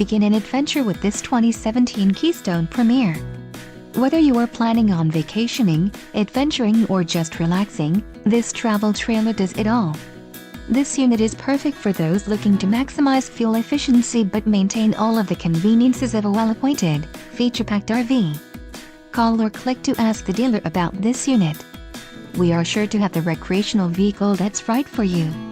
begin an adventure with this 2017 Keystone Premier. Whether you are planning on vacationing, adventuring, or just relaxing, this travel trailer does it all. This unit is perfect for those looking to maximize fuel efficiency but maintain all of the conveniences of a well-appointed, feature-packed RV. Call or click to ask the dealer about this unit. We are sure to have the recreational vehicle that's right for you.